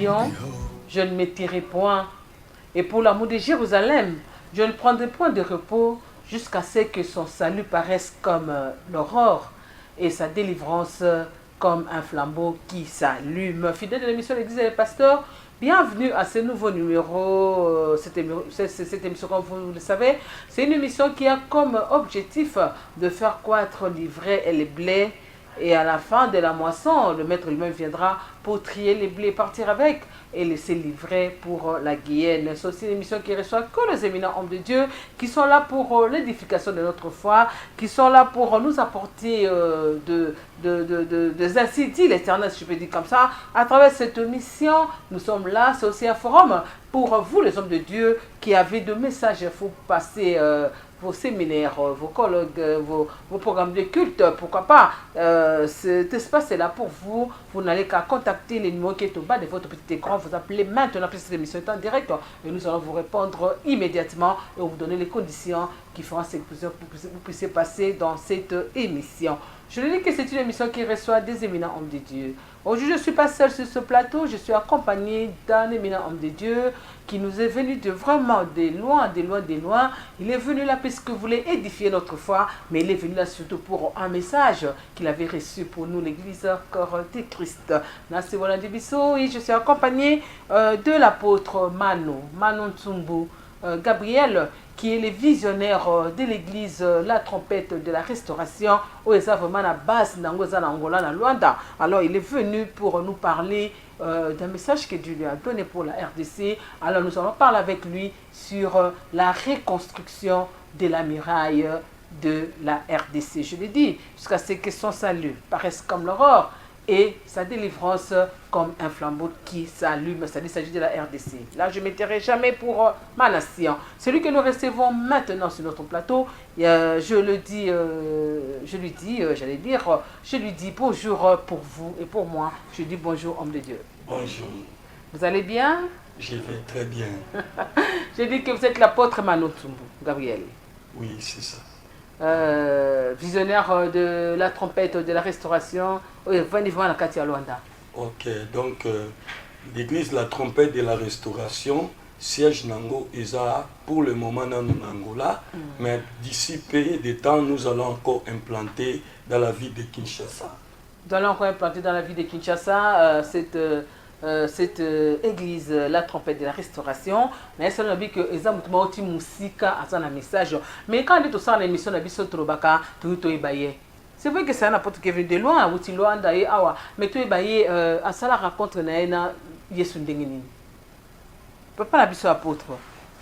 Sion, je ne m'étirerai point. Et pour l'amour de Jérusalem, je ne prendrai point de repos jusqu'à ce que son salut paraisse comme l'aurore et sa délivrance comme un flambeau qui s'allume. Fidèle de l'émission L'Église et les pasteurs, bienvenue à ce nouveau numéro. Cette émission, comme vous le savez, c'est une émission qui a comme objectif de faire croître l'ivraie et les blés. Et à la fin de la moisson, le maître lui-même viendra pour trier les blés, partir avec et laisser livrer pour la Guyenne. C'est aussi une émission qui reçoit que les éminents hommes de Dieu qui sont là pour l'édification de notre foi, qui sont là pour nous apporter des ainsi dit l'Éternel, si je peux dire comme ça. À travers cette mission, nous sommes là, c'est aussi un forum pour vous les hommes de Dieu qui avez de messages, il faut passer vos séminaires, vos colloques, vos programmes de culte, pourquoi pas. Cet espace est là pour vous. Vous n'allez qu'à contacter les numéros qui est au bas de votre petit écran. Vous appelez maintenant, puis cette émission est en direct et nous allons vous répondre immédiatement et vous donner les conditions qui feront que vous puissiez passer dans cette émission. Je le dis que c'est une émission qui reçoit des éminents hommes de Dieu. Aujourd'hui, je ne suis pas seule sur ce plateau, je suis accompagnée d'un éminent homme de Dieu qui nous est venu de vraiment de loin, de loin, de loin. Il est venu là parce qu'il voulait édifier notre foi, mais il est venu là surtout pour un message qu'il avait reçu pour nous, l'Église Corps de Christ. Merci, voilà, et je suis accompagnée de l'apôtre Manon Tsumbu, Gabriel, qui est le visionnaire de l'église La Trompette de la Restauration, où il est vraiment à base d'Angola, na Luanda. Alors il est venu pour nous parler d'un message que Dieu lui a donné pour la RDC. Alors nous allons parler avec lui sur la reconstruction de la muraille de la RDC. Je l'ai dit, jusqu'à ce que son salut paraisse comme l'aurore et sa délivrance comme un flambeau qui s'allume. Il s'agit de la RDC. Là, je ne m'étierai jamais pour ma nation. Celui que nous recevons maintenant sur notre plateau, je lui dis bonjour pour vous et pour moi. Je dis bonjour, homme de Dieu. Bonjour. Vous allez bien? Je vais très bien. Je dis que vous êtes l'apôtre Manon Tsumbu, Gabriel. Oui, c'est ça. Visionnaire de la trompette de la restauration au la Katia Luanda. Ok, donc l'église La Trompette de la Restauration, siège Nango Eza pour le moment dans Angola, mais d'ici peu de temps, nous allons encore implanter dans la ville de Kinshasa. Nous allons encore implanter dans la ville de Kinshasa cette église, La Trompette de la Restauration. Mais ça nous dit que les gens ont une musique à un message. Mais quand on est au sein de l'émission, on a vu ce trobaka, tout est baillé. C'est vrai que c'est un apôtre qui est venu de loin, ou de loin d'ailleurs, mais tout est baillé. À ça la raconte na Yesu Ndengini. Papa la biso apôtre.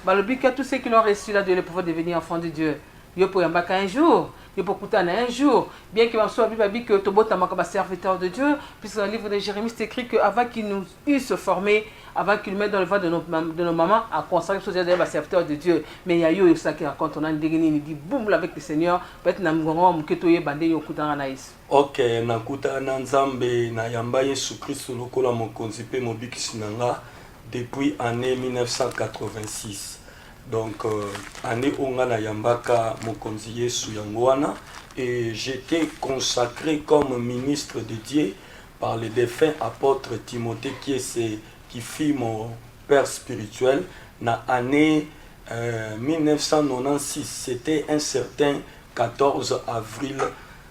Bah le but que tous ceux qui l'ont reçu là de pouvoir devenir enfants de Dieu. Yo pour yambaka un jour. Il peut écouter un jour, bien qu'il en soit Bible que Tobota comme serviteur de Dieu, puisque dans le livre de Jérémie, c'est écrit qu'avant qu'il nous eusse formés, avant qu'il nous mette dans le ventre de nos mamans, à consacrer ce serviteur serviteur de Dieu. Mais il y a eu ça qui raconte, on a une dégaine, il dit boum avec le Seigneur, peut-être que nous avons un bandé yokuta anaïs. Ok, nakuta nanzambe na yamba Yesu Christ lokola mokonzi pe mobikisi nanga depuis année 1986. Donc, année Ongana Yambaka Mokonzi Yesu Yangwana, et j'étais consacré comme ministre de Dieu par le défunt apôtre Timothée qui fut mon père spirituel. Na année 1996, c'était un certain 14 avril,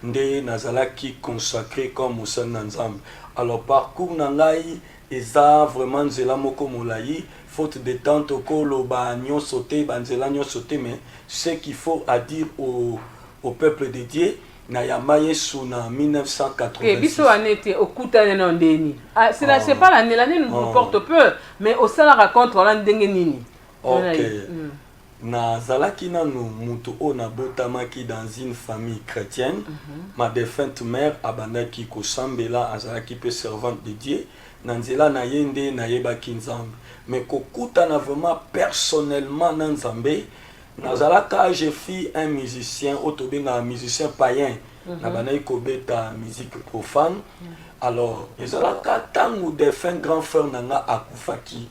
Nde Nazalaki consacré comme Moussa Nanzam. Alors, parcours Nangai, Eza vraiment Nzela Moko Moulayi. Faute de temps, mais ce qu'il faut à dire au peuple de Dieu, Nayamaye Suna 1986. C'est pas l'année nous porte peu, mais au sein la raconte on a nini. Ok. Nazalaki nanu mutu ona botamaki dans une famille chrétienne. Ma défunte mère abandaki kosambela azalaki pe servante de Dieu. Nanzela na yende na yebaki nzambe. Mais kokuta na vraiment personnellement na nzambe. Nazalaka j'ai fait un musicien, otobenga un musicien païen. Na banayi kobeta musique profane. Alors, ezalaka tangu défunt grand frère nanga akufaki.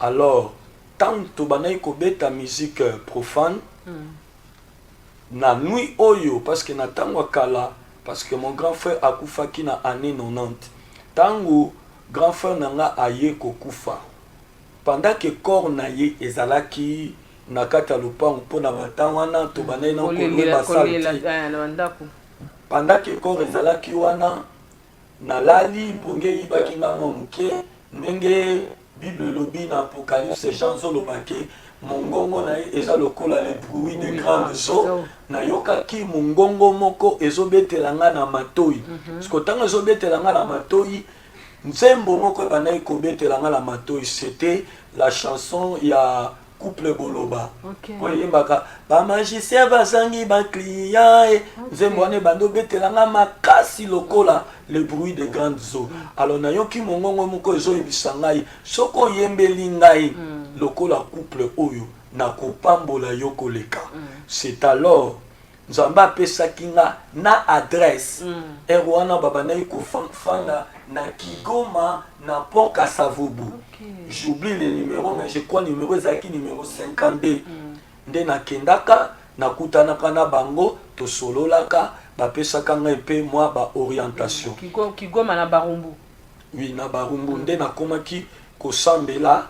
Alors, tant to banayi kobeta musique profane. Na nuit oyo parce que na tango kala parce que mon grand frère akufaki na année 90. Tango grand frère nanga aye kokufa pendant que corps na ye ezalaki na kati ya lopango mpona batan wana tobandai na koleba salite pendant que corps ezalaki wana nalali mponge eyibaki nga mwa moke ndenge bible elobi na apocalypse jean zolobaki mongongo na ye eza lokola le bruit de grandes eaux nayokaki mongongo moko ezobetela nga na matoi siko ntango ezobetela nga na matoi nzembo moko ebandaki kobetela nga na matoi c'était la chanson ya couple boloba oyembaka bamagicien bazangi baclient nzembo wana ebandi obetela nga makasi lokola le bruit de grandes eaux alors nayoki mongongo moko ezoyebisa ngai soki oyembeli ngai lokola couple oyo nakopambola yo koleka c'est alors nzambe apesaki nga na adresse ere wana babandaki kofanda na Kigoma na port Kasavubu. J'oublie le numéro mais je crois numéro ezalaki numéro 52 nde nakendaka nakutanaka na bango tosololaka bapesaka ngai mpe mwa baorientation Kigoma na Barumbu. Oui, na Barumbu nde nakomaki kosambela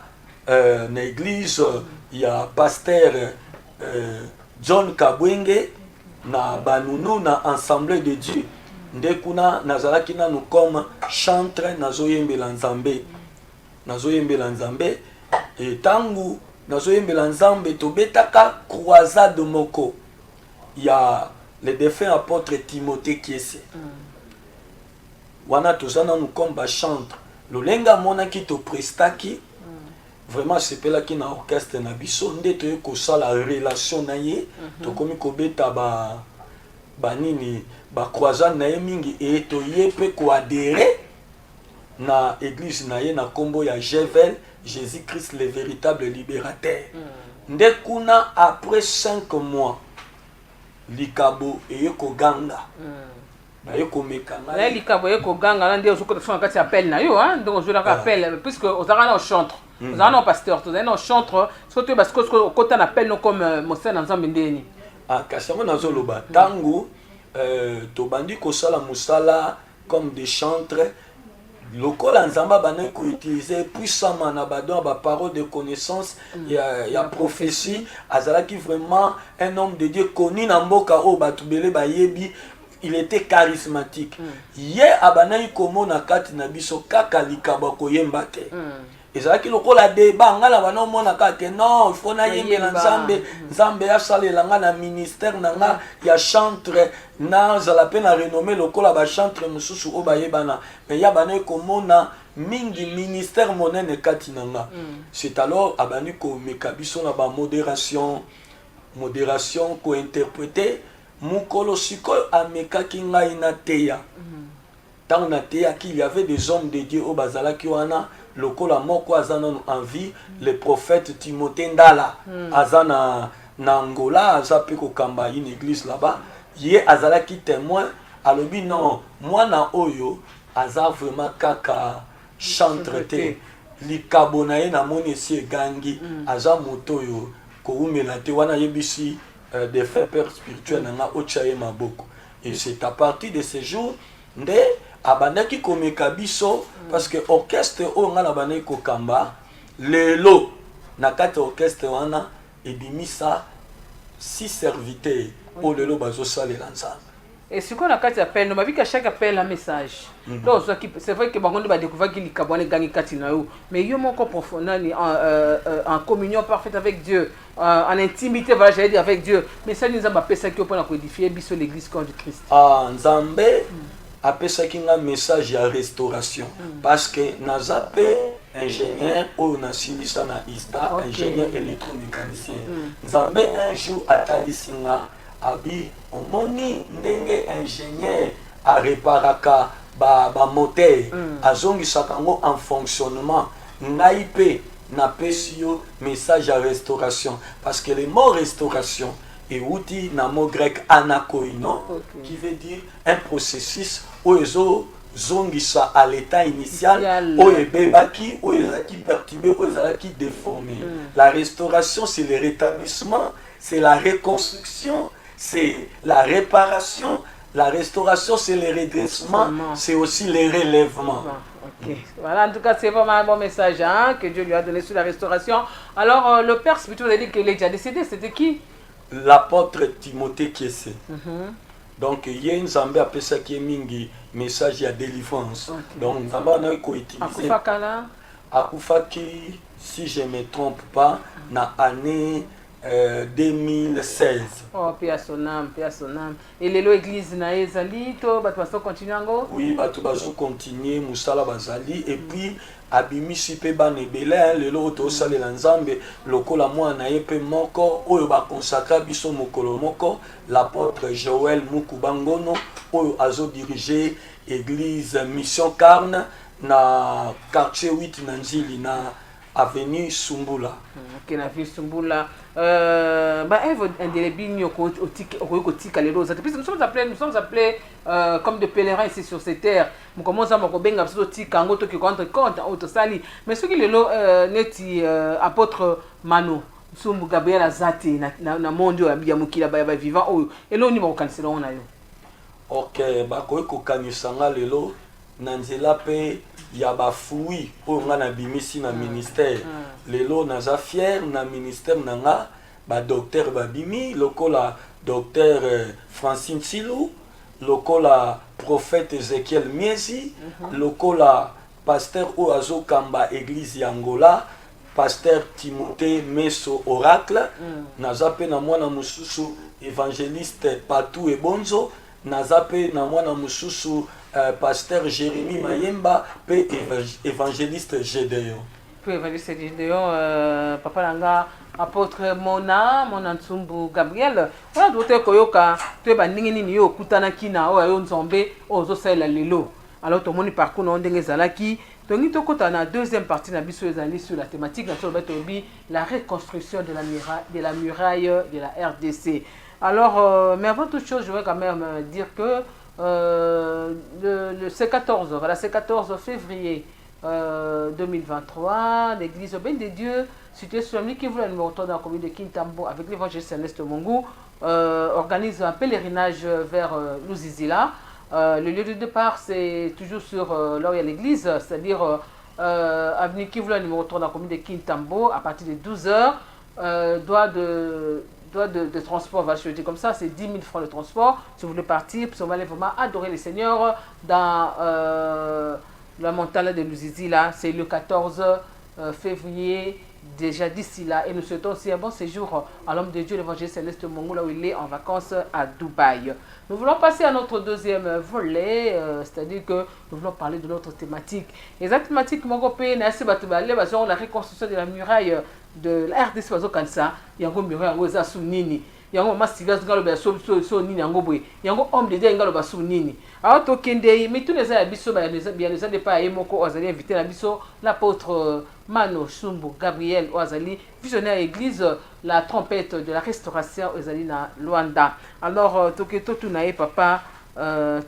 na église ya pasteur John Kabwenge na Banunu na Assemblée de Dieu nde kuna nazalaki nanu comme chantre nazoyembela nzambe etangu nazoyembela nzambe tobetaka croisade moko ya le défunt apôtre Timothée Kiese wana toza nanu comme bachantre lolenga monaki toprestaki vraiment sepelaki na orchestre na biso nde toye kosala relation na ye tokomi kobeta banini croisade na ye mingi e toye mpe koadere na église na ye na kombo ya Jevel Jésus-Christ le véritable libérateur nde kuna après 5 mois likabo eye koganga baye komekanga na likabo eye koganga na nde ozokota so na kati appel na yo donc ozolaka appel puisque ozalaka na chantre ozalaka na pasteur tozali na chantre soki toyeba sikoyo okota na appel no comme mosala na nzambe ndeni kasi yango nazoloba ntango tobandi kosala mosala comme des chantres lokola nzamba bana ko utiliser puissamment na badon ba parole de connaissance ya prophétie azalaki vraiment un homme de Dieu connu na mboka o batubele bayebi il était charismatique ye abana komona kati na biso kaka likaba koyemba te ezalaki lokola débat ngala bana mona kaka non il faut na yembela nzambe ya salela nga na ministère na nga ya chantre na zala pe na renommé lokola ba chantre mususu o bayebana mais ya bana komona mingi ministère monene kati na nga c'est alors abani ko meka biso na ba modération ko interpréter mukolo sikoyo amekaki ngai na teya tant na teya qu'il y avait des hommes de Dieu au bazalaki wana lokola moko azana en vie le prophète Timothée Ndala azana na Angola azape ko kamba une église là-bas ye azalaki témoin alobi non mwana oyo aza vraiment kaka chantre te likabo na ye na moni si egangi aza moto oyo koumela te wana yebisi des faits pères spirituels nanga ochaye maboko et c'est à partir de ce jour nde abandaki komeka biso parce que orchestre o nga na bandaki kokamba lelo na kati orchestre wana ebimisa 6 serviteurs o lelo bazosalela nzambe. Et ce qu'on a quand appelle, nous m'avons vu qu'à chaque appel un message. Donc c'est vrai que on va découvrir qu'il y a gagné Katinaou, mais il y a mon corps profond en communion parfaite avec Dieu, en intimité, voilà, j'allais dire avec Dieu. Mais ça nous a appelé ça qui est pour édifier biso l'église corps du Christ. Ah, Nzambe appelle ça qui a un message de restauration parce que nazape ingénieur ou na silisa na ista ingénieur électromécanicien. Nzambe un jour atalisinga abi omoni ndenge ingénieur a réparaka ba moteur azongisaka ngo en fonctionnement ngai pe na pesio message à restauration parce que le mot restauration est outil na mot grec anakoino qui veut dire un processus où ezo zongisa à l'état initial où ebebaki où ezaki perturbé où ezaki déformé. La restauration c'est le rétablissement, c'est la reconstruction, c'est la réparation. La restauration, c'est le redressement, c'est aussi le relèvement. Ok, voilà, en tout cas, c'est vraiment un bon message hein, que Dieu lui a donné sur la restauration. Alors, le père spirituel, vous avez dit qu'il est déjà décédé, c'était qui? L'apôtre Timothée Kiese. Donc, il y a une Zambé appelé ça qui est mingi, message de délivrance. Okay. Donc, Zambé on a utilisé. Akufakala. Akufaki, si je ne me trompe pas, dans l'année 2016. Oh, paix à son âme, paix à son âme. Et l'église na ezali, to, bah, tu vas continuer encore? Oui, bah, tu vas continuer, Moussala Bazali, et puis, abimisi pe banebele lelo to salela nzambe lokola mwana ye pe moko oyo ba consacra biso mokolo moko l'apôtre Joël Mukubangono oyo azo diriger église Mission Carne na quartier 8 na Nzili na avenue Sumbula. Ok, na ville Sumbula. Bah, nous sommes appelés comme des pèlerins ici sur ces terres. Nous commençons à benga mais ce qui est là, neti apôtre Mano, Sumbu Gabriel Azati na mondio ya mukila ba vivant oyo. Et là on y va canceller on a yo. Ok, ba ko kanisanga lelo na nzela pe ya ba fui oyo nga na bimisi na ministère. Lelo naza fier na ministère nanga ba docteur babimi lokola docteur Francine Silou, lokola prophète Ezekiel Miezi, lokola pasteur Oazo Kamba église Angola, pasteur Timothée Meso Oracle, nazape na mwana mususu évangéliste Patou Ebonzo, nazape na mwana mususu pasteur Jérémy Mayemba pe évangéliste Gédéon. Pe évangéliste Gédéon papa langa apôtre Mona Tsumbu Gabriel. Voilà dote koyoka to ba ningi nini yo kutana kina o yo nzombe ozo sala lelo. Alors to moni parcours na ndenge zalaki. Donc to kota na deuxième partie na biso ezali sur la thématique na la reconstruction de la muraille de la RDC. Alors mais avant toute chose je voudrais quand même dire que le C14 voilà C14 février 2023 l'église Aubin de Dieu située sur la qui voulait numéro 3 dans la commune de Kintambo avec l'évangéliste Céleste Mongo organise un pèlerinage vers Luzizila. Le lieu de départ c'est toujours sur là où il y a l'église, c'est-à-dire avenue qui voulait numéro 3 dans la commune de Kintambo à partir de 12h. Droit de transport, va je dire comme ça, c'est 10 000 francs de transport. Si vous voulez partir, si on va aller vraiment adorer le Seigneur dans la montagne de Luzizi, là, c'est le 14 février, déjà d'ici là. Et nous souhaitons aussi un bon séjour à l'homme de Dieu, l'évangéliste Céleste Mongo, là où il est en vacances à Dubaï. Nous voulons passer à notre deuxième volet, c'est-à-dire que nous voulons parler de notre thématique. Et cette thématique, la reconstruction de la muraille de la RDC, il y a une muraille qui est nini. Il y a un homme de Dieu qui nini. Alors, mais tous les abisso, bien les années pas Moko Ozali invité l'apôtre Mano Sumbu Gabriel Ozali, visionnaire église, la trompette de la restauration Ozali na Luanda. Alors, Toketo Tunae papa,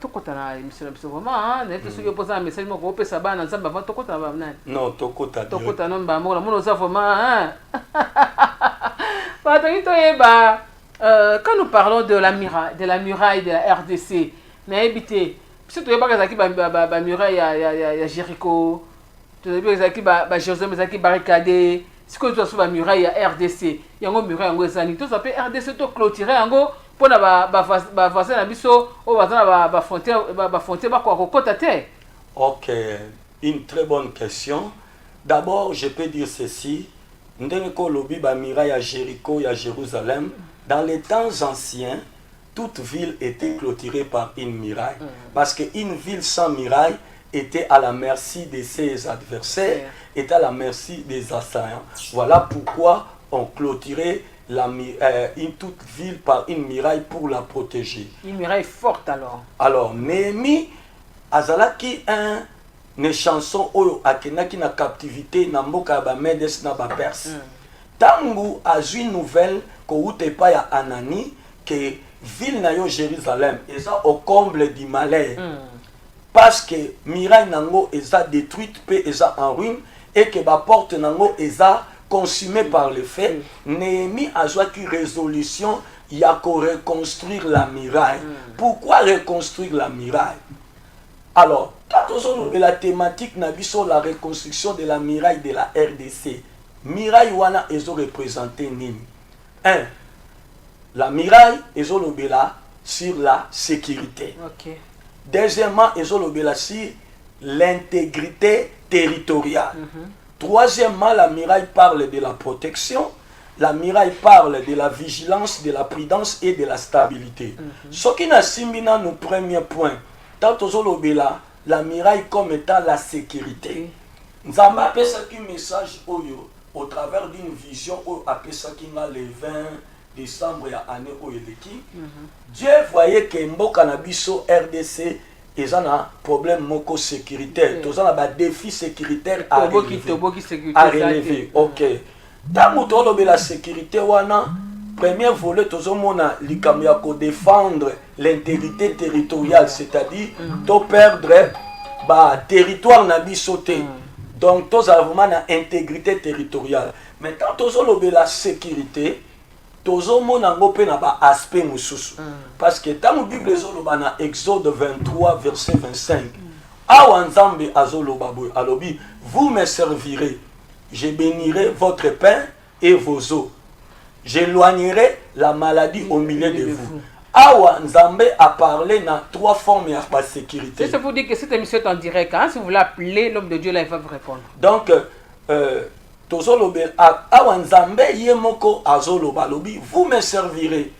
Tokotana, monsieur vraiment, hein, n'est-ce que posé un message, mon groupe Saban, en Zamba, Tokotana. Non, Tokota. Tokotana, mon vraiment, hein. Quand nous parlons de la muraille de la RDC, n'a habité, si tu n'as pas la muraille à Jéricho, tu n'as pas Jérusalem qui barricadé, si tu as la muraille à RDC, il y a une muraille en Wesani, tout ça peut RDC tout clôturé en gros pour la voisin abisso au voisin la frontière quoi côté terre. Ok, une très bonne question. D'abord, je peux dire ceci. Ndeko lobi ba muraille à Jéricho et à Jérusalem. Dans les temps anciens, toute ville était clôturée par une muraille. Parce qu'une ville sans muraille était à la merci de ses adversaires, était à la merci des assaillants. Voilà pourquoi on clôturait toute ville par une muraille pour la protéger. Une muraille forte alors. Alors, Néhémie, azalaki une chanson oyo akenaki na captivité na mboka ba Medes na ba Perse. Tangu azui nouvelle ko utepa ya Anani que ville na yo Jérusalem eza au comble du malheur. Parce que muraille nango eza détruite pe eza en ruine et que ba porte nango eza consumée par le feu. Néhémie a joué résolution il y a qu'à reconstruire la muraille. Pourquoi reconstruire la muraille? Alors, la thématique na biso la reconstruction de la muraille de la RDC. Muraille wana ezo représenter nini? 1. La muraille ezo lobela sur la sécurité. Okay. Deuxièmement, ezo lobela sur l'intégrité territoriale. Troisièmement, la muraille parle de la protection. La muraille parle de la vigilance, de la prudence et de la stabilité. Ce qui n'a simbina nos premiers points. Tant aux olobela, la muraille comme étant la sécurité. Nous avons appelé ça un message au travers d'une vision où appelé ça qui le 20 décembre ya année oyeleki. Dieu voyait que mboka na biso RDC ils ont un problème moko sécuritaire. Ils ont un défi sécuritaire à relever. Ok. Tant que la sécurité wana premier volet tozomona likambo ya ko défendre l'intégrité territoriale, c'est-à-dire to perdre ba territoire na biso te. Donc tous avons na intégrité territoriale. Maintenant tozolobe la sécurité tozomona ngo pe na ba aspect mususu. Parce que tant Bible ezoloba na Exode 23 verset 25. Awa Nzambe azoloba boy alobi vous me servirez. Je bénirai votre pain et vos eaux. J'éloignerai la maladie au milieu de vous. Awa Nzambe a parlé dans 3 formes de sécurité. C'est pour dire que cette émission est en direct. Hein? Si vous l'appelez, l'homme de Dieu, là, il va vous répondre. Donc, Awa Nzambe yemoko azoloba lobi, vous me servirez.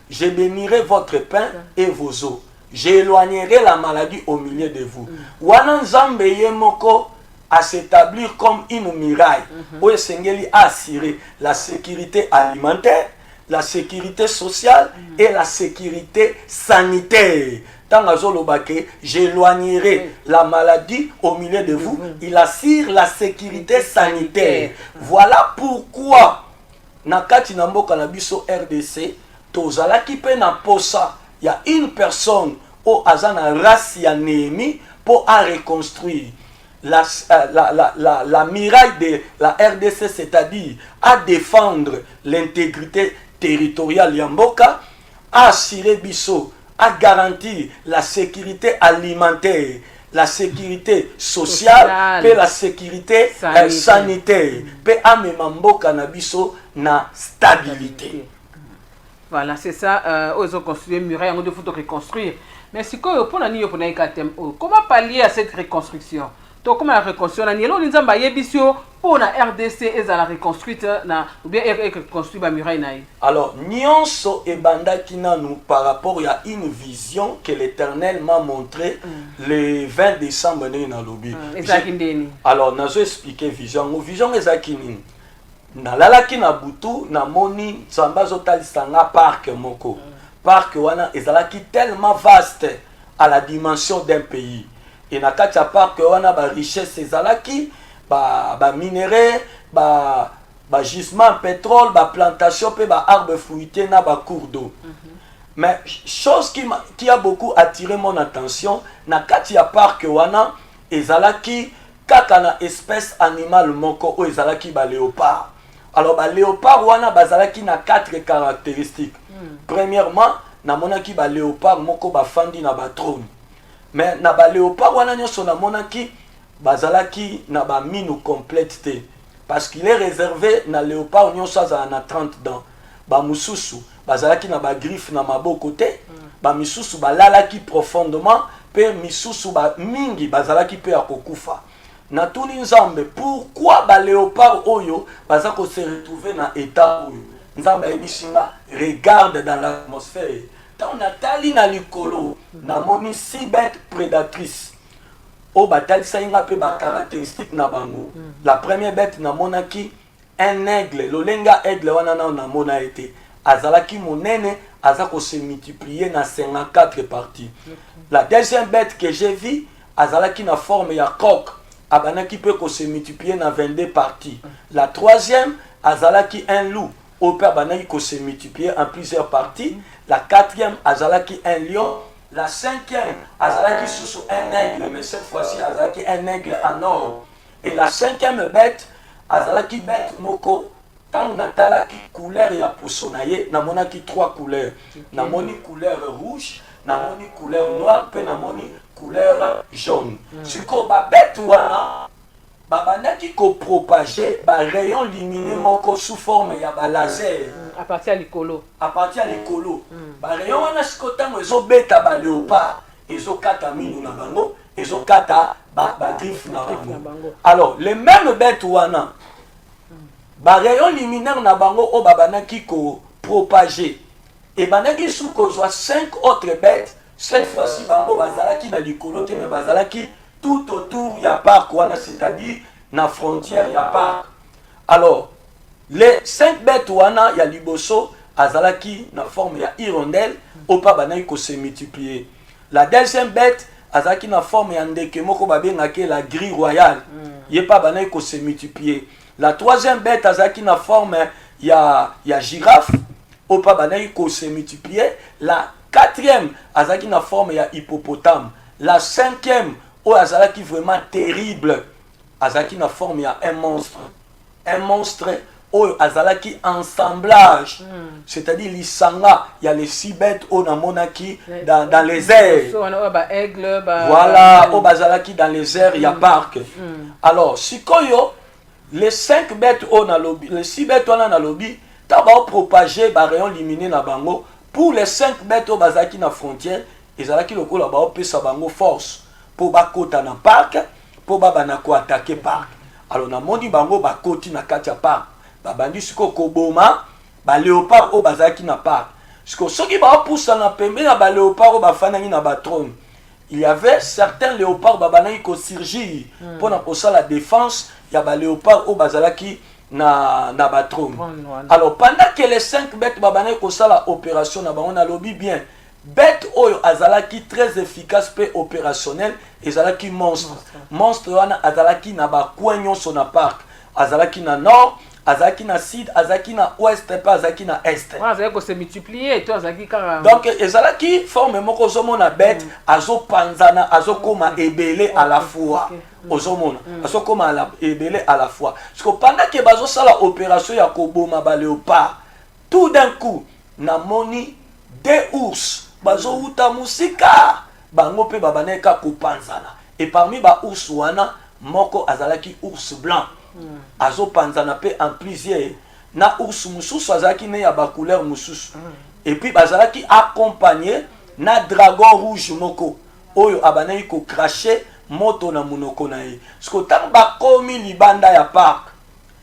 Je bénirai votre pain et vos eaux. J'éloignerai la maladie au milieu de vous. Wana Nzambe yemoko à s'établir comme une muraille où Sengeli a assuré la sécurité alimentaire, la sécurité sociale et la sécurité sanitaire. Tant que j'éloignerai la maladie au milieu de vous, il assure la sécurité sanitaire. Voilà pourquoi nakati na mboka na biso RDC tozala ki pe na posa il y a une personne au azana race ya Néhémie pour à reconstruire la muraille de la RDC, c'est-à-dire à défendre l'intégrité territoriale Yamboka, à assurer biso, à garantir la sécurité alimentaire, la sécurité sociale, et la sécurité sanitaire, et à Mboka na biso na stabilité. Voilà, c'est ça. Ils ont construit une muraille, on doit reconstruire. Mais si comment pallier à cette reconstruction? Donc, comment la reconstruction? Pour la RDC et la reconstruite, ou bien reconstruire la muraille. Alors, nyonso et bandakina nous par rapport à une vision que l'Éternel m'a montré le 20 décembre na lobi. Alors, nazo expliquer vision. Mon vision est akini. Nalalaki na butu na moni sambazo talisanga parc moko. Parc wana ezalaki tellement vaste à la dimension d'un pays. Et na kati ya parc wana ba richesse ezalaki ba minerais ba gisement pétrole ba plantation pe ba arbre fruitier na ba cours d'eau. Mais chose qui a beaucoup attiré mon attention na kati ya parc wana ezalaki kaka na espèce animale moko o ezalaki ba léopard. Alors ba léopard wana bazalaki na 4 caractéristiques. Premièrement, na monaki ba léopard moko ba fandi na ba trône. Mais na ba léopard wana nyonso na monaki bazalaki na ba minu complète te parce qu'il est réservé na léopard nyonso za na 30 dents. Ba mususu bazalaki na ba griffe na maboko te, ba misusu balalaki profondément pe misusu ba mingi bazalaki pe ya kokufa. Na tuni Nzambe pourquoi ba léopard oyo bazako se retrouver na état oyo? Nzambe ebisinga regarde dans l'atmosphère. Tant natali na likolo na moni 6 bêtes prédatrices. O batali sainga pe ba caractéristique na bango. La première bête na monaki un aigle, lolenga aigle wana na mona été. Azalaki monene azako se multiplier na 54 parties. La deuxième bête que j'ai vue azalaki na forme ya coq. Abanaki peut se multiplier na 22 parties. La troisième azalaki un loup. Au père banaki ko se multiplier en plusieurs parties. La quatrième azalaki un lion. La cinquième azalaki sous un aigle, mais cette fois-ci azalaki un aigle en or. Et la cinquième bête azalaki bête moko. Tant natalaki couleur ya posonaye, namonaki 3 couleurs. Namoni couleur rouge, namoni couleur noire mpe namoni couleur jaune. Sikoyo babete wana babandaki kopropage barayon lumineux moko sous forme ya balaser à partir ya likolo. barayon wana sikoyo ntango ezobeta baléopard ezokata minu na bango ezokata bagriffe na bango. Alors les mêmes bêtes wana barayon luminaire na bango oyo babandaki kopropage ebandaki su kozwa 5 autres bêtes. Cette fois-ci bango bazalaki na likolo te mais bazalaki tout autour ya parc wana, c'est-à-dire na frontière ya parc. Alors les 5 bêtes wana ya liboso azalaki na forme ya hirondelle opa banaki ko se multiplier. La deuxième bête azalaki na forme ya ndeke moko babengaki la grille royale yepa banaki ko se multiplier. La troisième bête azalaki na forme ya girafe opa banaki ko se multiplier. La quatrième azalaki na forme ya hippopotame. La cinquième o azalaki vraiment terrible azalaki na forme ya un monstre oyo azalaki ensemblage, c'est-à-dire lisanga ya les 6 bêtes o namonaki dans les airs. Voilà, o bazalaki dans les airs ya parc. Alors sikoyo les 5 bêtes o na lobby, les 6 bêtes wana na lobby ta ba propager ba rayon lumineux na bango. Pour les 5 bêtes o bazalaki na frontière ezalaki lokola ba opesa bango force pour bakota na parc pour babana ko attaquer parc. Alors na moni bango bakoti na kati ya parc babandi siko koboma ba léopard o bazaki na parc. Siko soki ba poussa na pembe na ba léopard o bafanani na ba trône. Il y avait certains léopards babanaki ko surgir pour na posa la défense ya ba léopard o bazalaki na ba trône. Alors pendant que les 5 bêtes babanaki ko sala opération na bango na lobby bien bête oyo azalaki très efficace pe opérationnel ezalaki monstre wana azalaki na bakwa nyonso na parc, azalaki na nord, azalaki na sud, azalaki na ouest pe azalaki na est. Azalaki ko se multiplier to azalaki kaka. Donc ezalaki forme moko zomona bête azopanzana azokoma ebele à la fois. Ozomona azokoma ebele à la fois. Parce que pendant que bazo sala opération ya koboma ba léopard, tout d'un coup na moni des ours bazo uta musika bango pe babaneka kopanzana et parmi ba ours wana moko azalaki ours blanc azo panzana pe en plusieurs na ours mususu azalaki ne ya ba couleur mususu et puis bazalaki accompagné na dragon rouge moko oyo abaneki ko cracher moto na munoko na ye sko tang ba komi libanda ya parc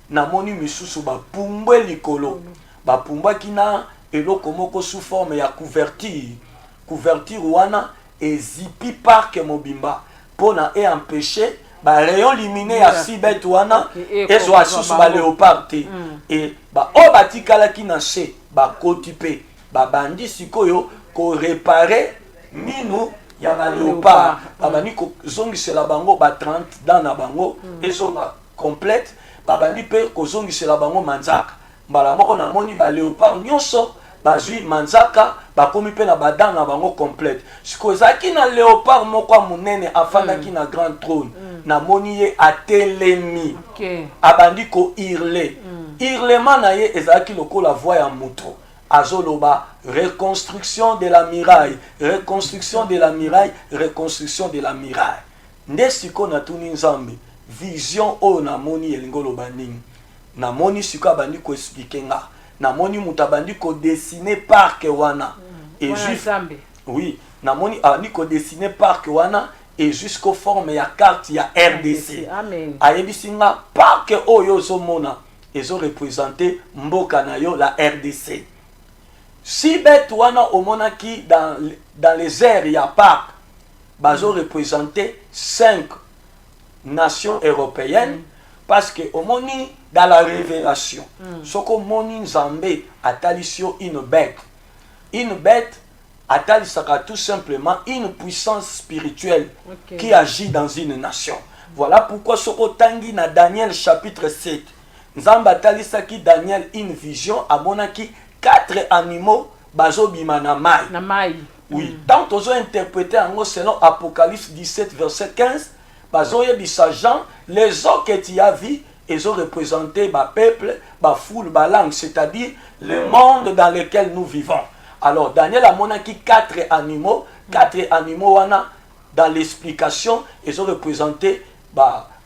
na moni misusu ba pumbwe likolo ba pumbwa kina eloko moko sous forme ya couverture wana ezipi parc mobimba pona e empêcher ba rayon lumineux ya 6 bêtes wana ezwa susu ba léopard te et ba o batikalaki na se ba koti pe ba bandi sikoyo ko réparer minu ya ba léopard babandi ko zongisela bango ba 30 dans na bango ezonga complète babandi pe ko zongisela bango manzaka mbala moko na moni ba léopard nyonso bazui manzaka bakomi pe na badanga bango complète siko ezaki na léopard moko munene afandaki na grand trône na moni ye atelemi abandi ko hurlement na ye ezaki lokola voix ya moto azoloba reconstruction de la muraille, reconstruction de la muraille, reconstruction de la muraille. Nde siko na tuni nzambe vision oyo na moni elingolo baningi na moni siko abandi ko expliquer nga na moni mutabandi ko dessiner parc wana et oui na moni abandi ko dessiner parc wana et jusqu'aux formes ya carte ya RDC. Amen. Ayebisi nga parc oyo zomona ezo représenter mboka na yo la RDC. Si bête wana omonaki dans les airs ya parc bazo représenter 5 nations européennes parce que omoni dans la révélation soko moni nzambe atalisio une bête atalisaka tout simplement une puissance spirituelle qui agit dans une nation. Voilà pourquoi soko tangi na Daniel chapitre 7 nzambe atalisaki Daniel une vision amonaki 4 animaux bazo bima na mai. Oui, tant ozo interpréter en selon Apocalypse 17 verset 15 bazo yebisa Jean les eaux que tu as vu ils ont représenté ba peuple, ba foule, ba langue, c'est-à-dire le monde dans lequel nous vivons. Alors Daniel a monaki 4 animaux, 4 animaux wana dans l'explication ils ont représenté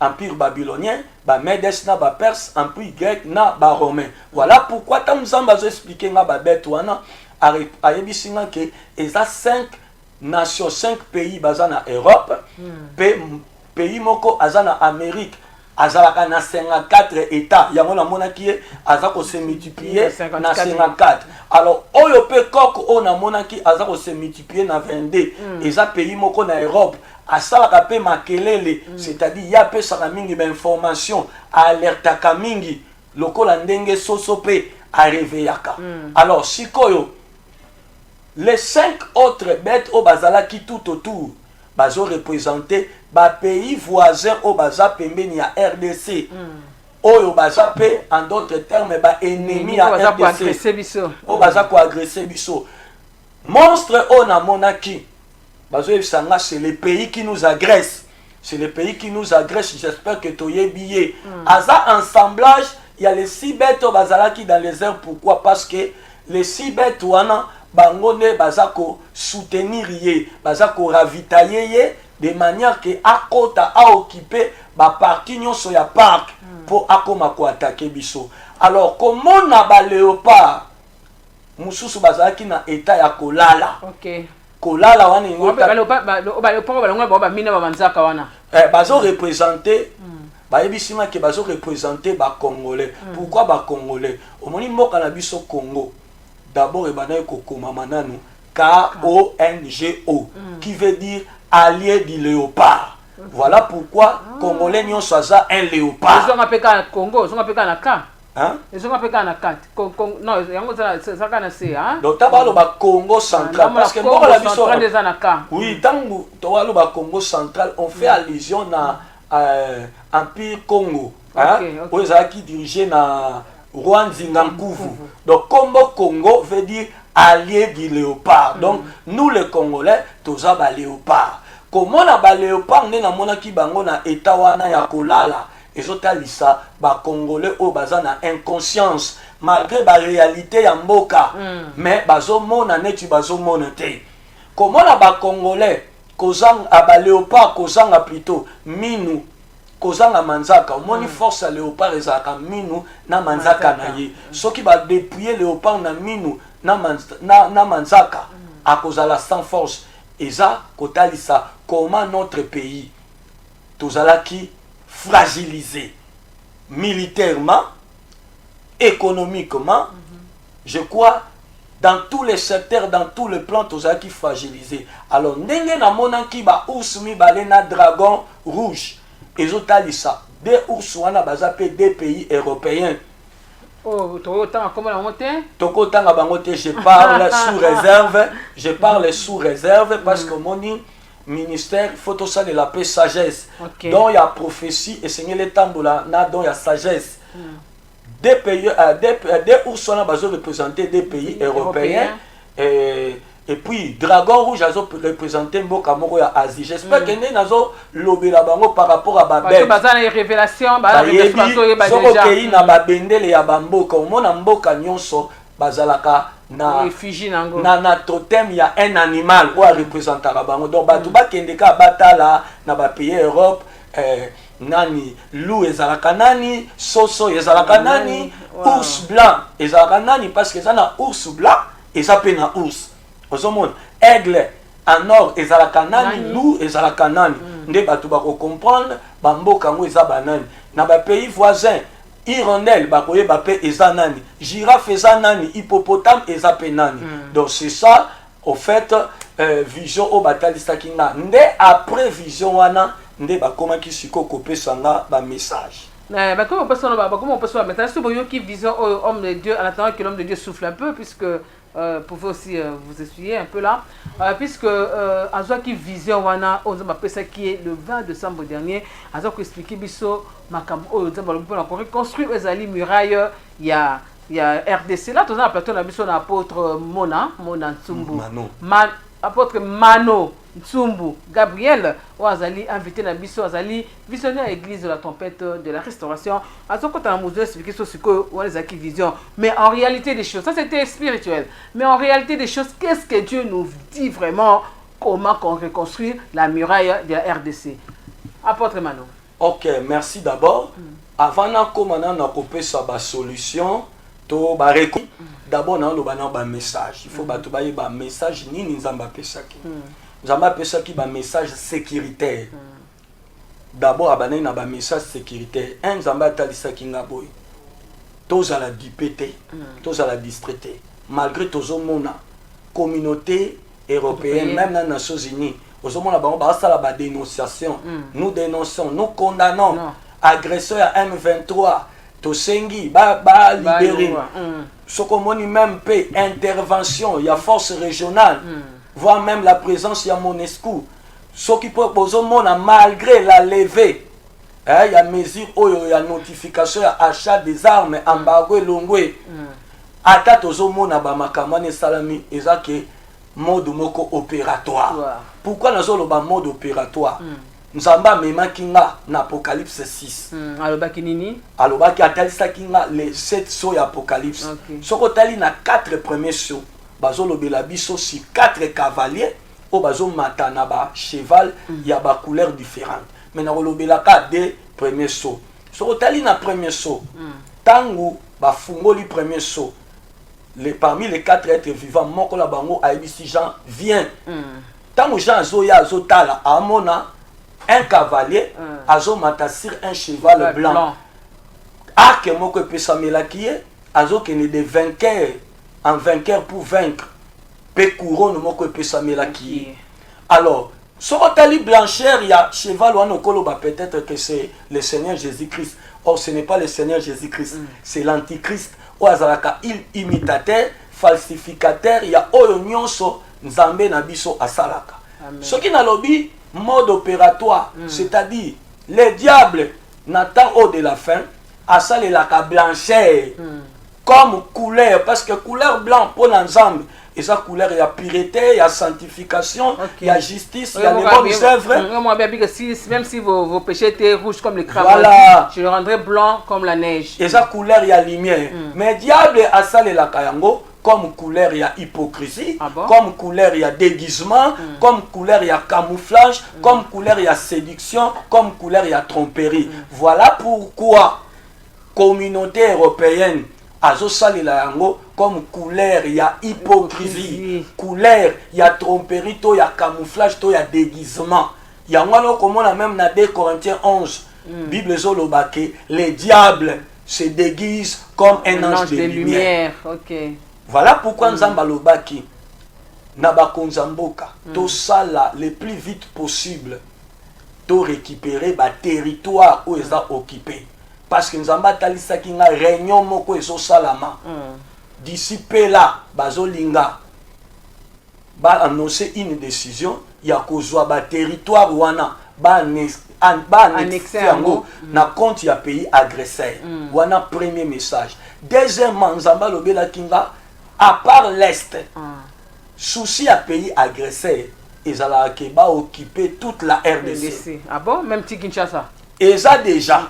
empire babylonien, Médès na Perse, empire grec na romain. Voilà pourquoi tant nous avons expliqué nga bête wana ayebisinga que ils a 5 nations, 5 pays bazana Europe, pays moko azana Amérique. Azalaka na 54 états, yango na monaki azako se multiplier na 54. Alors oyo pe koko o na monaki azako se multiplier na 22. Eza pays moko na Europe, asalaka pe makelele, c'est-à-dire ya pe saka mingi ba information, alertaka mingi lokola ndenge soso pe a réveillaka. Alors sikoyo les 5 autres bêtes au bazalaki tout autour bazo représenter pays voisins au baza pembeni à RDC. Oyo baza pe en d'autres termes ennemi à RDC. O baza ko agresser biso. Monstre o na monaki. Bazo ebisanga c'est les pays qui nous agressent. C'est les pays qui nous agressent. J'espère que toye billet. Aza assemblage, il y a les 6 bêtes au bazalaki dans les airs. Pourquoi? Parce que les 6 bêtes wana bangone bazako soutenir ye, bazako ravitailler ye de manière que akota a occupé ba partie nyonso ya parc pour akoma ko attaquer biso. Alors comment na ba léopard mususu bazaki na état ya kolala. OK. Kolala wana ngota ba léopard balongwa ba mina ba manzaka wana. Bazo représenter bayebisima ke bazo représenter ba congolais. Pourquoi ba congolais? Omoni mboka na biso Congo. D'abord, il y a K-O-N-G-O, qui veut dire allié du léopard. Voilà pourquoi Congolais n'ont pas un léopard. Ils ont appelé Congo, ils ont appelé K. Hein? Ils ont appelé K. Non, c'est ça qu'on a fait. Donc, tu as le Congo central. Parce que Congo central des Anaka. Oui, tant que tu as le Congo central, on fait allusion à l'Empire Congo. Où ils ont dirigé dans Rwanda-Ngankuvu. Donc, Congo veut dire allié du léopard. Donc, nous les Congolais, tous avons un léopard. Comment on a un léopard, on a un état wana ya kolala. Et autres ça, ba Congolais au bazan na inconscience malgré la réalité ya mboka. Mais bazo mona netu bazo mona te. Comment on a ba Congolais, kozang aba léopard, kozang plutôt minu. Kozanga manzaka, moni force à léopard ezaka minu na manzaka na ye. Soki ba dépouiller léopard na minu na manzaka à cause de la sans force. Eza kotalisa comment notre pays tozalaki fragilisé militairement, économiquement, je crois dans tous les secteurs, dans tous les plans tozalaki fragilisé. Alors ndenge na monaki ba ousmi balena dragon rouge. Ezotalisa des ours wana bazape des pays européens. Oh, tokotanga comment la monter? Tokotanga bangote, je parle sous réserve, je parle sous réserve parce que mon ministère faut tout ça de la paix sagesse. Donc il y a prophétie et Seigneur les tambola na donc il y a sagesse. Des pays des ours wana bazo représenter des pays européens et puis dragon rouge a représenté mboka moko ya Asie. J'espère que nous nazo lobela bango par rapport à ba bête. Parce que bazana révélation ba révélation ye ba déjà. Soko na ba bendele ya bamboka, omona mboka nyonso bazalaka na effigie nango. Na totem ya un animal ou a représenter bango. Donc batu ba kendeka batala na ba pays Europe nani loup ezalaka nani, soso ezalaka nani, ours blanc ezalaka nani parce que ça na ours blanc et ça pe na ours. Aigle en or ezalaka nani, loup ezalaka nani. Nde batu bako comprendre bamboka ngo eza banani. Na ba pays voisins hirondelle bakoye bape eza nani, girafe eza nani, hippopotame eza pe nani. Donc c'est ça au fait vision au batalisaki nga. Nde après vision wana nde bakomaki siko kopesa nga ba message. Comment on peut se maintenant si vous qui vision homme de Dieu en attendant que l'homme de Dieu souffle un peu puisque pouvez aussi vous essuyer un peu là, puisque Azo qui vision wana on m'a ça qui est le 20 décembre dernier, Azo qui expliqué biso makam on reconstruire les murailles il y a RDC là tous on a plateau na biso na apôtre Mona Ntsumbu apôtre Mano Ntsumbu Gabriel Oazali invité na biso Azali visionnaire à l'église de la tempête de la restauration. Azo quand on a nous expliquer sur ce que on les acquis vision, mais en réalité des choses ça c'était spirituel, mais en réalité des choses qu'est-ce que Dieu nous dit vraiment comment reconstruire la muraille de la RDC. Apôtre Manon. Ok, merci d'abord. Avant de couper sa solution, d'abord on a un message. Il faut que un message ni nzamba pesaki. Nzamba pesaki un message sécuritaire. D'abord abana na un message sécuritaire. Un nzamba talisaki ngaboy. Tous à la dipété, tous à la distraité. Malgré tous mona communauté européenne, même dans les Nations Unies, aux hommes la dénonciation. Nous dénonçons, nous condamnons agresseur à M23, Tosengi, libéré. Ce qu'on même paix, intervention, il y a force régionale, voire même la présence, il y a Monesco. Ce qui peut poser malgré la levée, il y a mesure, il y a notification, achat des armes, embargo et longwe. Ata tozomona ba makamane salami ezake mode moko opératoire. Pourquoi nous avons le mode opératoire? Nous avons même kinga na Apocalypse 6. Alobaki nini? Alobaki atalisa kinga les 7 sauts Apocalypse. Soko tali na 4 premiers sauts. Bazo lobela biso si 4 cavaliers o bazo matana ba cheval ya ba couleurs différentes. Mais na lobela ka 2 premiers sauts. Soko tali na premier saut. Tangu ba fungoli premier saut. Parmi les 4 êtres vivants, Mokola Bango a dit si Jean vient. Tant que Jean Zoya Zotala Amona, un cavalier, Azo Matasir, un cheval blanc. Arc Moko Pesamelakie, Azo qui est des vainqueurs, en vainqueur pour vaincre. Pe couronne Moko Pesamelakie. Alors, Sorotali Blanchère, il y a cheval ou Anokoloba, peut-être que c'est le Seigneur Jésus-Christ. Or, ce n'est pas le Seigneur Jésus-Christ, c'est l'Antichrist. Il imitateur, falsificateur, il y a Oyonyonso, Nzambe Nabiso Asalaka. Ce qui n'a lobby, mode opératoire, c'est-à-dire les diables n'attendent au de la fin, Asal la blancheur, comme couleur, parce que couleur blanc pour l'ensemble, et sa couleur, il y a pureté, il y a sanctification, il y a justice, il y a les bonnes œuvres. Même si vos péchés étaient rouges comme le crabe, je le rendrai blanc comme la neige. Et sa couleur, il y a lumière. Mais diable a salé la kayango, comme couleur, il y a hypocrisie, comme couleur, il y a déguisement, comme couleur, il y a camouflage, comme couleur, il y a séduction, comme couleur, il y a tromperie. Voilà pourquoi communauté européenne Azo sali la yango comme couleur, il y a hypocrisie, couleur, il y a tromperie, il y a camouflage, il y a déguisement. Il y a comme on a même dans 2 Corinthiens 11, Bible Zolobake, les diables se déguisent comme un ange de lumière. Voilà pourquoi nous avons lobaki Nabakonzamboka, to sala le plus vite possible, to récupérer le territoire où ils ont occupé. Parce que nous avons talisaki nga réunion moko ezo salama. D'ici peu là, bazolinga ba annoncer une décision, ya kozwa ba territoire wana ba annexer yango na compte ya pays agresseur. Wana premier message. Deuxièmement, nous avons lobela kinga à part l'est. Souci à pays agresseur, ils allaient ba occuper toute la RDC. Ah bon, même Kinshasa. Et ça déjà.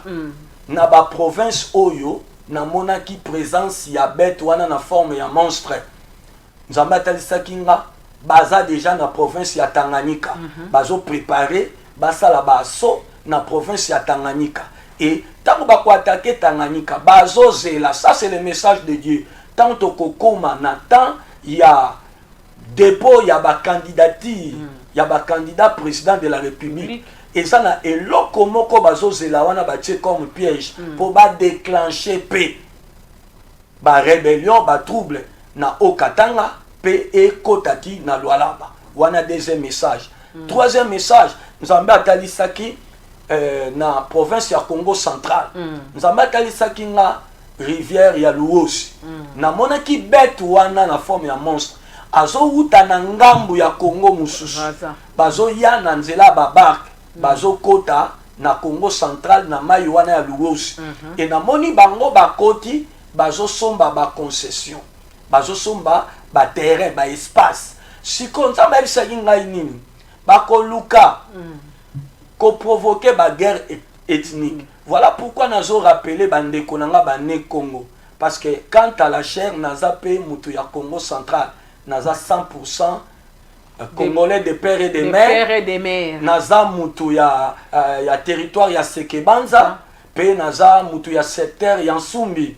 Na ba province Oyo, na monaki présence ya bête wana na forme ya monstre. Nzamba talisa kinga baza déjà na province ya Tanganyika. Bazo préparer basala baso na province ya Tanganyika. Et tant ba ko attaquer Tanganyika, bazo zela, ça c'est le message de Dieu. Tant to kokoma na temps ya dépôt ya ba candidature, ya ba candidat président de la République. Et ça na eloko moko bazo zela wana batie comme piège pour ba déclencher paix, ba rébellion, ba trouble na Okatanga paix et Kotaki na Lualaba. Wana deuxième message. Troisième message, nous avons atalisaki na province ya Congo central. Nous avons atalisaki na rivière ya Luosi. Na monaki bête wana na forme ya monstre. Azo uta na ngambu ya Congo mususu. Bazo ya na nzela ba barque. Bazo kota na Congo central na mai wana ya Luosi. Et na moni bango bakoti bazo somba ba concession. Bazo somba ba terrain ba espace. Si kon ça ba bisa ngai nini. Bako luka ko provoquer ba guerre ethnique. Voilà pourquoi nazo rappeler bandeko nanga bané Congo, parce que quant à la chair naza pe mutu ya Congo central naza 100% Congolais de père et de Des mère. pères et des mères. Naza mutu ya territoire ya Sekebanza. Pe naza mutu ya secteur ya Nsumbi.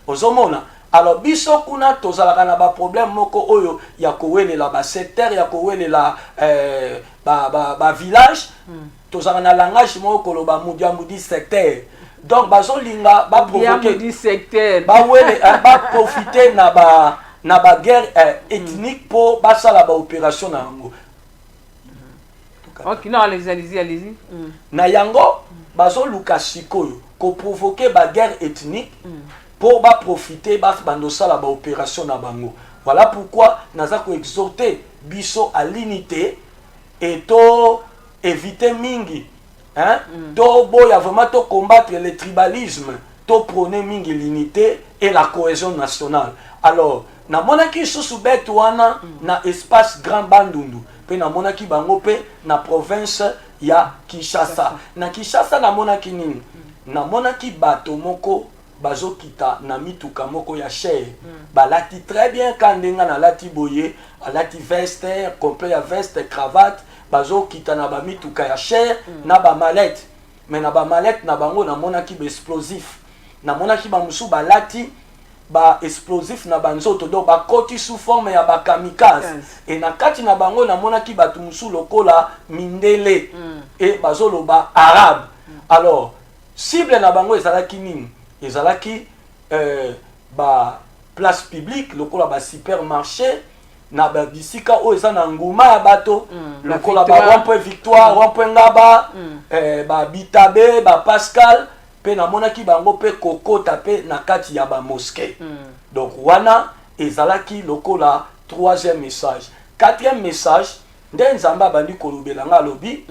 Ozomona. Alors biso kuna tozalaka na ba problème moko oyo ya kowelela ba secteur ya kowelela ba village. Tozalaka na langage moko koloba mudia mudi secteur. Donc bazolinga ba provoquer du secteur. Ba wele ba profiter na ba guerre ethnique pour basala ba opération na yango. Ok, non, allez-y. Na yango bazoluka sikoyo ko provoquer ba guerre ethnique pour ba profiter ba bandosala ba opération na bango. Voilà pourquoi naza ko exhorter biso à l'unité et to éviter mingi. Hein? To boya vraiment to combattre le tribalisme, to prôner mingi l'unité et la cohésion nationale. Alors, na monaki susu betu wana na espace Grand Bandundu, pe na monaki bango pe na province ya Kinshasa. Na Kinshasa na monaki nini? Na monaki bato moko bazokita na mituka moko ya cher. Balati très bien kandenga na lati boye, alati veste, complet ya veste, cravate. Bazo kita na ba mituka ya cher na ba mallette, mais na ba mallette na bango na monaki ba explosif, na monaki ba musu balati ba explosif na banzoto donc ba koti sous forme ya ba kamikaze et na kati na bango na monaki batu musu lokola mindele et bazo loba arabe. Alors cible na bango ezalaki nini? Ezalaki ba place publique lokola ba supermarché na ba bisika o eza na nguma ya bato lokola ba rond-point Victoire, rond-point Ngaba, ba Bitabe, ba Pascal pe na monaki bango pe kokota pe na kati ya ba mosquée. Donc wana ezalaki lokola troisième message. Quatrième message, nde nzamba bandi kolobela nga lobi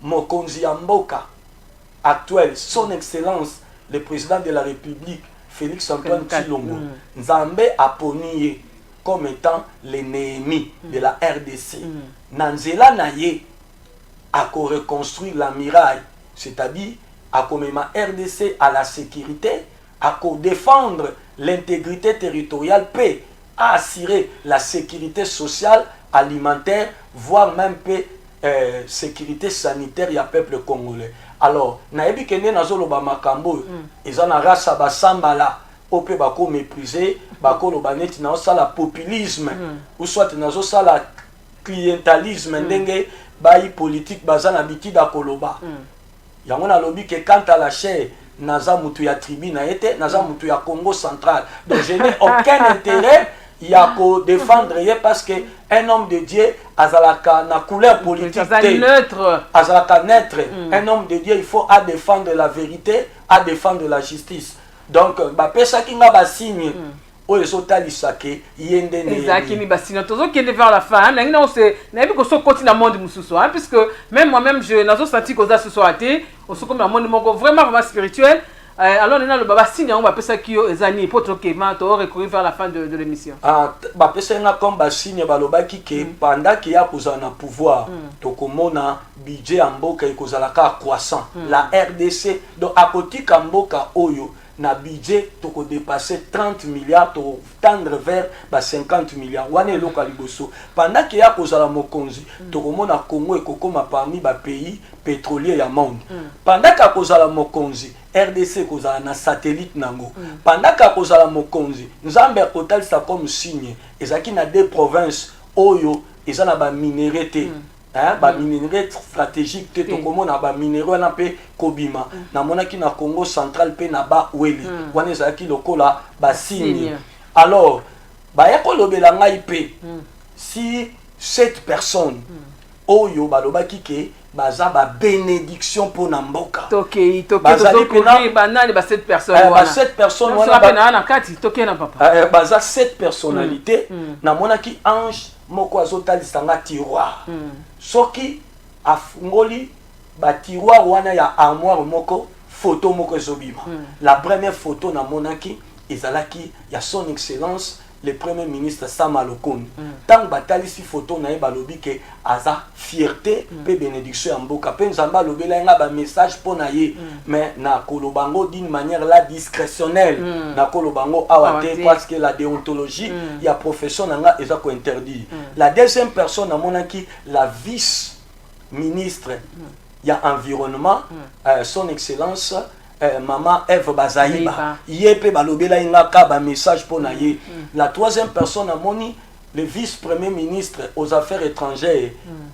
mokonzi ya mboka actuel, son excellence le président de la République Félix Antoine Tshilombo, nzambe aponi comme étant l'ennemi de la RDC. Nanzela naye a reconstruire la muraille, c'est-à-dire à ma RDC à la sécurité, à défendre l'intégrité territoriale, paix, à assurer la sécurité sociale, alimentaire, voire même paix, sécurité sanitaire ya peuple congolais. Alors, naebi kende nazolo ba makambo, ezana rasa basambala, ope bako mépriser, bako lobaneti na osala populisme, ou soit nazo sala clientélisme, ndenge bayi politique bazana bitida koloba. Yango na lobi que quant à la chair, naza mutu ya tribu na ete, naza mutu ya Congo central. Donc je n'ai aucun intérêt ya ko défendre parce que un homme de Dieu azalaka na couleur politique neutre. Azalaka neutre. Un homme de Dieu il faut à défendre la vérité, à défendre la justice. Donc ba pesa kinga ba signe o ezotalisake yende ne ezaki mi basina tozo kende vers la fin na ngina on se na bi ko so continue monde mususu puisque même moi-même je nazo senti ko za ce soir té on se comme un monde moko vraiment spirituel. Alors on a le baba signe on va pesa kio ezani poto ke ma to recourir vers la fin de l'émission. Ba pesa nga comme ba signe balobaki ke pendant qu'il y a kozana pouvoir to komona budget ya mboka ekozalaka croissant. La RDC donc à côté ka mboka oyo na budget toko dépasser 30 milliards to tendre vers 50 milliards wane loka liboso pendant qu'il y a kozala mokonzi toko mona Congo ekokoma parmi ba pays pétroliers ya monde pendant ka kozala mokonzi RDC kozala na satellite nango pendant ka kozala mokonzi nzambe akotalisa comme signe ezaki na deux provinces oyo ezana ba minéralité ba minerai stratégique te tokomona ba minéraux na pe kobima na monaki na Congo central pe na ba weli wana ezalaki lokola ba signe. Alors ba yakolobela ngai pe si cette personne oyo balobaki ke baza ba bénédiction pour na mboka toke banani ba cette personne ba cette personne wana na kati toke na papa baza cette personnalité na monaki ange moko azotalisanga tiroir soki afungoli ba tiroir wana ya armoire moko photo moko ezobima la première photo na monaki ezalaki ya son excellence le premier ministre Sama Lokonde tant batalisi photo na ye balobi ke aza fierté pe bénédiction ya mboka pe nzambe alobela nga ba message po na ye mais na kolobango d'une manière là discrétionnelle na kolobango awate parce que la déontologie ya profession nanga eza ko interdit. La deuxième personne amonaki la vice ministre ya environnement son excellence Maman Eve Bazaïba yepe balobela ingaka ba message pour naye. La troisième personne à moni le vice-premier ministre aux affaires étrangères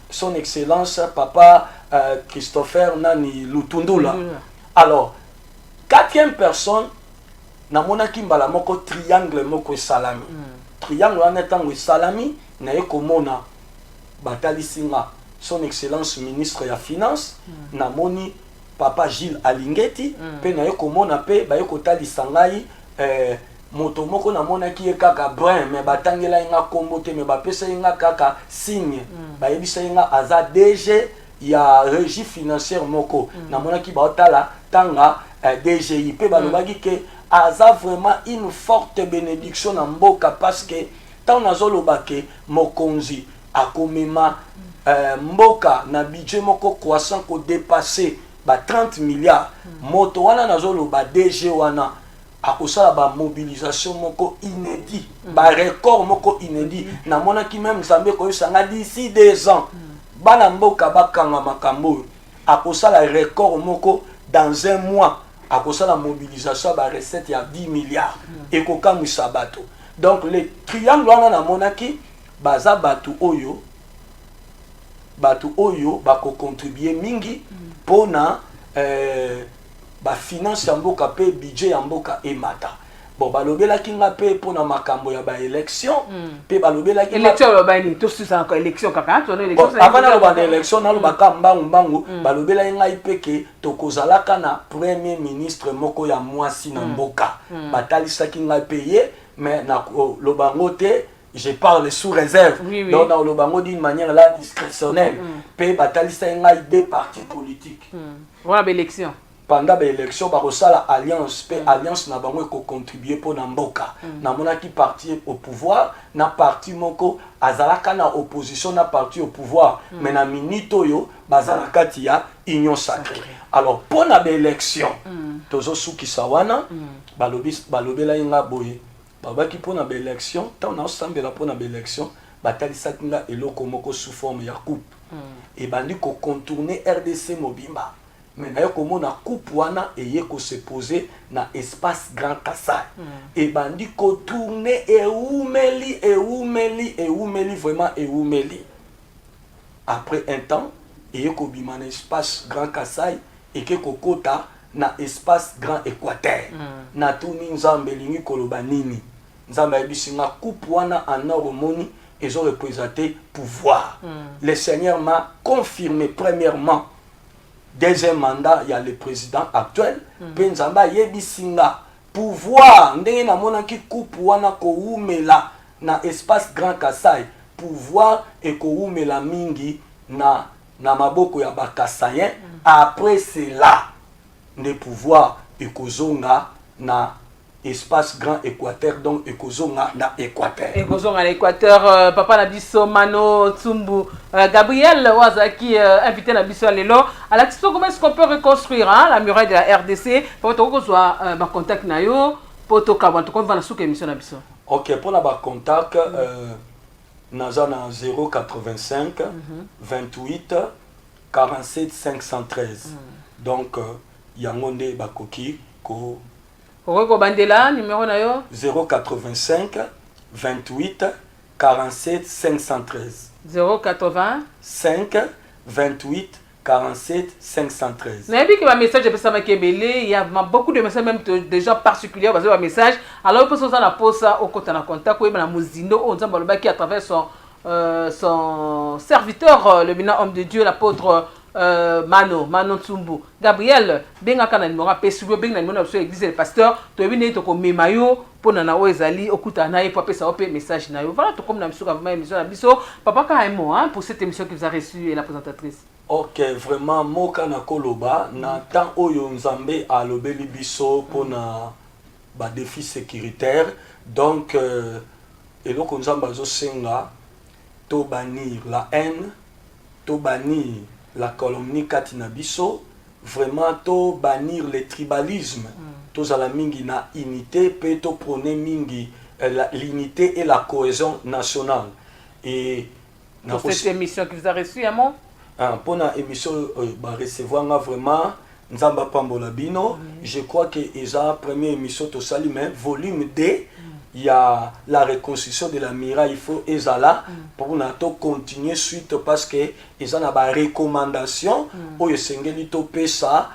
son excellence papa Christopher Nani Lutundula. Alors quatrième personne na monaki mbala moko triangle moko salami triangle en étant salami na ekomona batali singa son excellence ministre ya finance na moni Papa Gilles Alingeti pe na yekomona pe ba yekotalisa ngai moto moko na mona ki kaka brun mais batangela nga kombo te mais ba pesa nga kaka signe ba yebisa nga aza DG ya régie financière moko na mona ki ba otala tanga DGI pe ba lobaki ke aza vraiment une forte bénédiction na mboka parce que tant nazoloba ke mokonzi akomema mboka na budget moko croissant ko dépasser 30 milliards moto wana nazolo ba DG wana akosala ba mobilisation moko inédit ba record moko inédit na mona ki même Nzambe ko sanga d'ici 2 ans bana mboka bakanga makambo akosala record moko dans 1 mois akosala mobilisation ba recette ya 10 milliards et kokamwisa bato. Donc le triangle wana na mona ki baza bato oyo bako contribuer mingi pona ba finance ya mboka pe budget ya mboka emata. Bon balobela kinga pe pona makambo ya ba élection pe balobela kinga élection ba ni to susa ko élection kaka to élection avant na ba élection na ba mbangu balobela ngai pe ke tokozalaka na premier ministre moko ya mwasi na mboka batalisa kinga pe ye mais na lobango te. Je parle sous réserve. Donc, dans le bango d'une manière là discrétionnelle. Pe batalisa ngai 2 partis politiques. Voilà l'élection. Pendant l'élection, la alliance, pe alliance na bango ko contribuer pour na mboka. Na mona ki parti au pouvoir, na parti moko azalaka na opposition na parti au pouvoir. Mais na minito yo bazalaka tia union sacrée. Alors pour na élection, tozo suki sawana, balobela inga boye. Babaki pona ba élection tant na osambela pona ba élection batalisa kinga eloko moko sous forme ya coupe et bandi ko contourner RDC Mobimba mais na yoko mona coupe wana eye ko se poser na espace Grand Kassai et bandi ko tourner et oumeli vraiment et oumeli après un temps eye ko bima na espace Grand Kassai et ke kokota na espace Grand Équateur na tuni Nzambe lingi koloba nini Nzambe bisinga coupe wana en oromoni ils ont représenté pouvoir. Le Seigneur m'a confirmé premièrement deuxième mandat il y a le président actuel pe Nzamba yebisinga pouvoir ndenge na mona ki coupe wana ko umela na espace Grand Kassai pouvoir et ko umela mingi na maboko ya bakasayen après cela de pouvoir ekozonga na espace Grand Équateur donc ekozonga na Équateur. Ekozonga na Équateur papa na biso Mano Tsumbu Gabriel Wazaki invité na biso lelo. Alors comment est-ce qu'on peut reconstruire la muraille de la RDC pour que soit ma contact na yo pour to kabanto comme va na souka émission na biso. OK pour la ba contact naza na 085 28 47 513. Donc yangonde bakoki ko bandela numéro na yo 085 28 47 513 085 28 47 513. Nabi que ma message est ça makebele, il y a beaucoup de messages même des gens particuliers basés sur message. Alors on peut ça na posa au côté na contact ou na muzindo on zamba lobaki à travers son serviteur le bénin homme de Dieu l'apôtre Mano Tsumbu Gabriel benga kana numéro pesubo benga numéro sur l'église le pasteur to bine to ko memayo pona na ezali okuta na ye pour pesa op message na yo voilà to comme na biso vraiment émission na biso papa ka aimo pour cette émission que vous avez reçue et la présentatrice. OK vraiment moka na koloba na temps oyo Nzambe a lobeli biso pona ba défi sécuritaire donc et donc on a senga to bannir la haine, to bannir la calomnie katina biso, vraiment to bannir le tribalisme, to zala mingi na unité, pe to prôner mingi l'unité et la cohésion nationale. Et pour cette émission que vous avez reçue, Amon? Pour la émission, recevoir vraiment Nzamba Pambola Bino, je crois que la première émission, mais volume 2, il y a la reconstruction de la Mira, il faut ezala pour nous continuer suite parce que ils ont des recommandations pour esengeli to pesa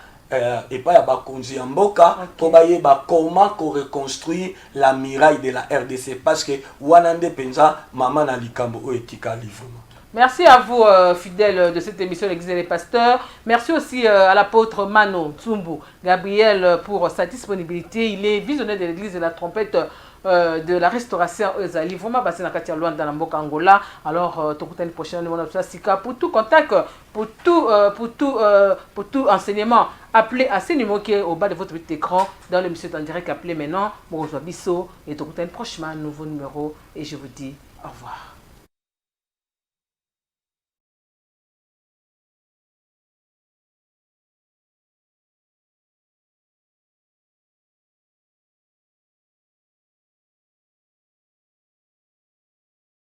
et pas ya bakonzi ya mboka pour bayeba comment reconstruire la miraille de la RDC parce que wanande penza maman na likambo o etika livre. Merci à vous, fidèles de cette émission L'Église des Pasteurs. Merci aussi à l'apôtre Mano Tsumbu Gabriel pour sa disponibilité. Il est visionnaire de l'Église de la trompette de la restauration Ezali. Vraiment, c'est dans la Mboka Angola. Alors, une prochaine pour tout contact, pour tout enseignement, appelez à ce numéro qui est au bas de votre petit écran dans l'émission en direct. Appelez maintenant. Bonjour Bisso et une prochaine nouveau numéro. Et je vous dis au revoir.